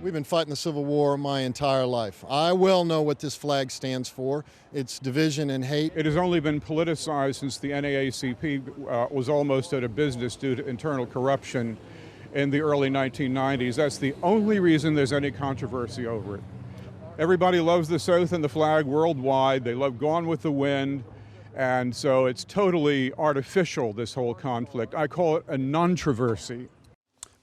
We've been fighting the Civil War my entire life. I well know what this flag stands for. It's division and hate. It has only been politicized since the NAACP was almost out of business due to internal corruption in the early 1990s. That's the only reason there's any controversy over it. Everybody loves the South and the flag worldwide. They love Gone with the Wind. And so it's totally artificial, this whole conflict. I call it a non-traversy.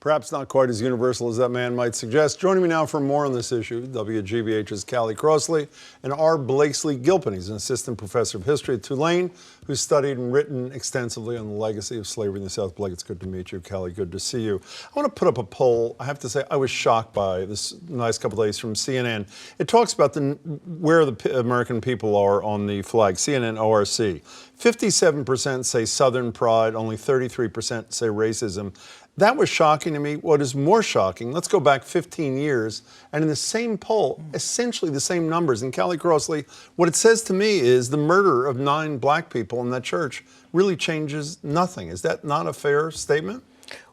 Perhaps not quite as universal as that man might suggest. Joining me now for more on this issue, WGBH's Callie Crossley and R. Blakeslee Gilpin. He's an assistant professor of history at Tulane, who's studied and written extensively on the legacy of slavery in the South. Blake, it's good to meet you. Callie, good to see you. I want to put up a poll. I have to say I was shocked by this last couple of days from CNN. It talks about where the American people are on the flag, CNN ORC. 57% say Southern pride, only 33% say racism. That was shocking to me. What is more shocking, let's go back 15 years, and in the same poll, essentially the same numbers. And Callie Crossley, what it says to me is the murder of 9 black people in that church really changes nothing. Is that not a fair statement?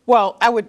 Well, I would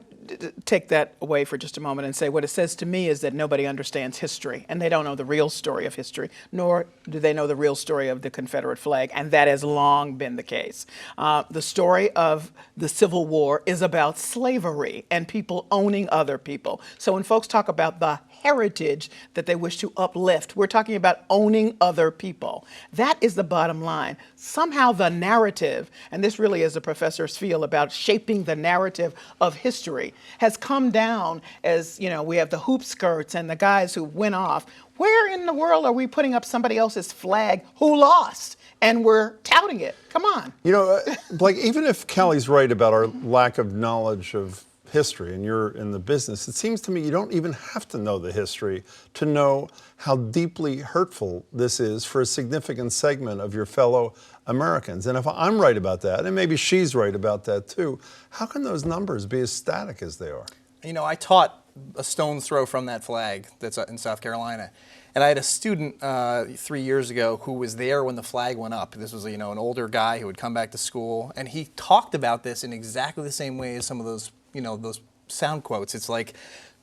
take that away for just a moment and say what it says to me is that nobody understands history, and they don't know the real story of history, nor do they know the real story of the Confederate flag, and that has long been the case. The story of the Civil War is about slavery and people owning other people. So when folks talk about the heritage that they wish to uplift, we're talking about owning other people. That is the bottom line. Somehow the narrative, and this really is a professor's field about shaping the narrative of history, has come down as, you know, we have the hoop skirts and the guys who went off. Where in the world are we putting up somebody else's flag who lost? And we're touting it. Come on. You know, Blake, even if Callie's right about our lack of knowledge of history and you're in the business, it seems to me you don't even have to know the history to know how deeply hurtful this is for a significant segment of your fellow Americans. And if I'm right about that, and maybe she's right about that too, how can those numbers be as static as they are? You know, I taught a stone's throw from that flag that's in South Carolina. And I had a student 3 years ago who was there when the flag went up. This was, an older guy who would come back to school, and he talked about this in exactly the same way as some of those, those sound quotes. It's like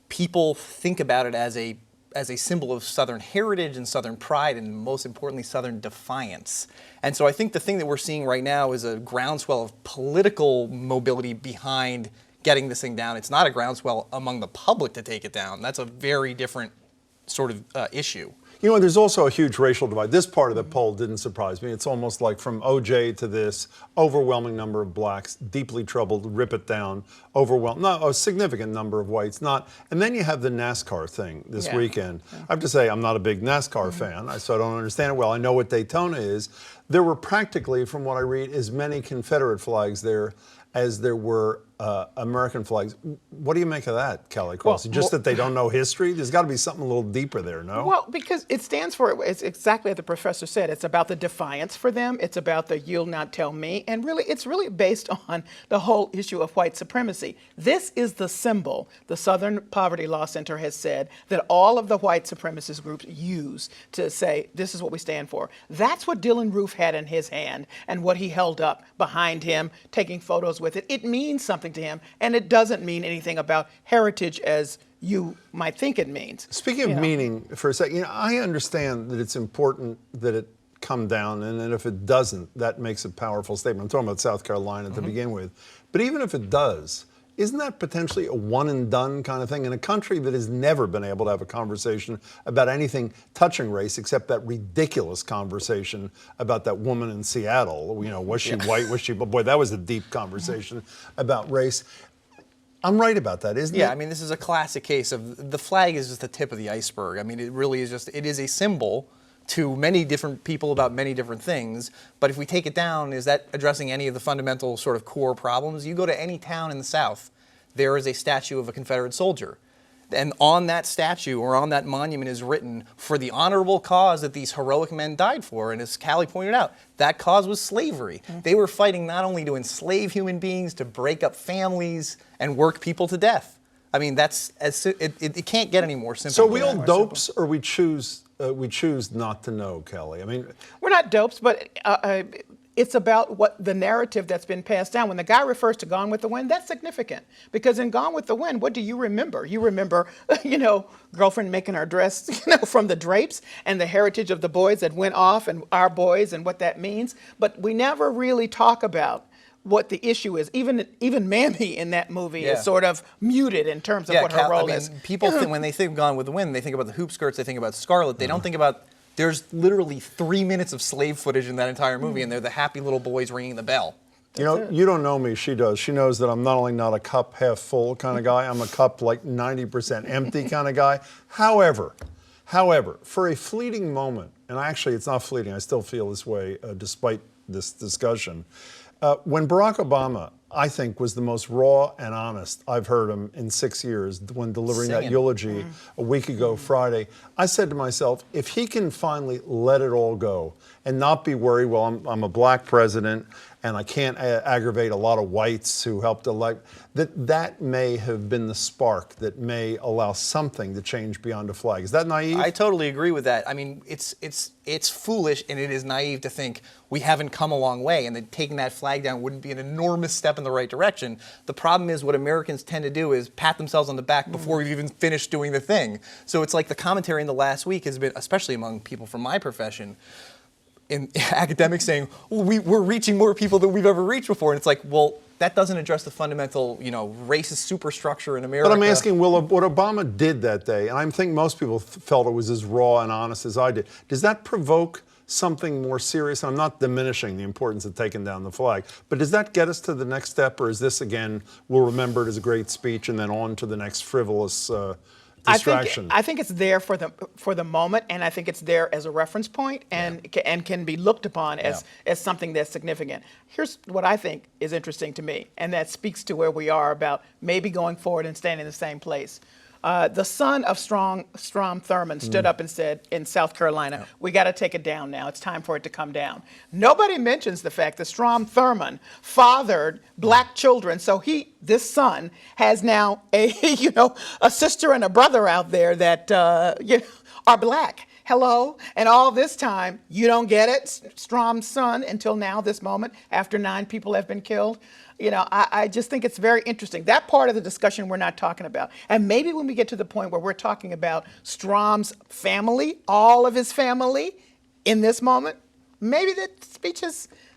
people think about it as a symbol of Southern heritage and Southern pride, and most importantly, Southern defiance. And so I think the thing that we're seeing right now is a groundswell of political mobility behind getting this thing down. It's not a groundswell among the public to take it down. That's a very different sort of issue. You know, there's also a huge racial divide. This part of the poll didn't surprise me. It's almost like from OJ to this, overwhelming number of blacks, deeply troubled, rip it down, a significant number of whites, not. And then you have the NASCAR thing this weekend. I have to say, I'm not a big NASCAR fan, so I don't understand it well. I know what Daytona is. There were practically, from what I read, as many Confederate flags there as there were American flags. What do you make of that, Callie Crossley? Just that they don't know history? There's got to be something a little deeper there, no? Well, because it stands for, it's exactly what the professor said. It's about the defiance for them. It's about the you'll not tell me. And really, it's really based on the whole issue of white supremacy. This is the symbol the Southern Poverty Law Center has said that all of the white supremacist groups use to say, this is what we stand for. That's what Dylan Roof had in his hand and what he held up behind him, taking photos with it. It means something to him, and it doesn't mean anything about heritage as you might think it means. Speaking of meaning for a second, I understand that it's important that it come down, and that if it doesn't, that makes a powerful statement. I'm talking about South Carolina to begin with. But even if it does, isn't that potentially a one and done kind of thing in a country that has never been able to have a conversation about anything touching race except that ridiculous conversation about that woman in Seattle? Was she white? Was she? But boy, that was a deep conversation about race. I'm right about that, isn't it? Yeah, I mean, this is a classic case of the flag is just the tip of the iceberg. I mean, it really is just, it is a symbol to many different people about many different things. But if we take it down, is that addressing any of the fundamental sort of core problems? You go to any town in the South, there is a statue of a Confederate soldier. And on that statue or on that monument is written, for the honorable cause that these heroic men died for. And as Callie pointed out, that cause was slavery. They were fighting not only to enslave human beings, to break up families and work people to death. I mean, it can't get any more simple. So we all dopes, or we choose not to know, Callie? I mean, we're not dopes, but it's about what the narrative that's been passed down. When the guy refers to Gone with the Wind, that's significant, because in Gone with the Wind, what do you remember? You remember, girlfriend making her dress, from the drapes, and the heritage of the boys that went off and our boys and what that means. But we never really talk about what the issue is. Even Mammy in that movie is sort of muted in terms of what her role is. People think, when they think of Gone with the Wind, they think about the hoop skirts, they think about Scarlet. They don't think about, there's literally 3 minutes of slave footage in that entire movie, and they're the happy little boys ringing the bell. You don't know me, she does. She knows that I'm not only not a cup half full kind of guy, I'm a cup like 90% empty kind of guy. However, for a fleeting moment, and actually it's not fleeting, I still feel this way despite this discussion, when Barack Obama, I think, was the most raw and honest I've heard him in 6 years when delivering that eulogy a week ago Friday, I said to myself, if he can finally let it all go and not be worried, well, I'm a black president and I can't aggravate a lot of whites who helped elect, that may have been the spark that may allow something to change beyond a flag. Is that naive? I totally agree with that. I mean, it's foolish and it is naive to think we haven't come a long way and that taking that flag down wouldn't be an enormous step in the right direction. The problem is what Americans tend to do is pat themselves on the back before we've even finished doing the thing. So it's like the commentary in the last week has been, especially among people from my profession, in academics saying, well, we're reaching more people than we've ever reached before. And it's like, well, that doesn't address the fundamental, racist superstructure in America. But I'm asking, what Obama did that day, and I think most people felt it was as raw and honest as I did, does that provoke something more serious? And I'm not diminishing the importance of taking down the flag, but does that get us to the next step, or is this, again, we'll remember it as a great speech and then on to the next frivolous distraction? I think it's there for the moment, and I think it's there as a reference point, and can be looked upon as something that's significant. Here's what I think is interesting to me, and that speaks to where we are about maybe going forward and staying in the same place. The son of Strom Thurmond stood up and said in South Carolina, we got to take it down now. It's time for it to come down. Nobody mentions the fact that Strom Thurmond fathered black children. So this son has now a sister and a brother out there that are black. Hello? And all this time, you don't get it, Strom's son, until now, this moment, after 9 people have been killed. I just think it's very interesting. That part of the discussion we're not talking about. And maybe when we get to the point where we're talking about Strom's family, all of his family, in this moment, maybe that speech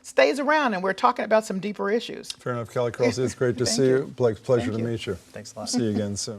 stays around and we're talking about some deeper issues. Fair enough, Callie Crossley. It's great to see you. Blake, pleasure to meet you. Thanks a lot. See you again soon.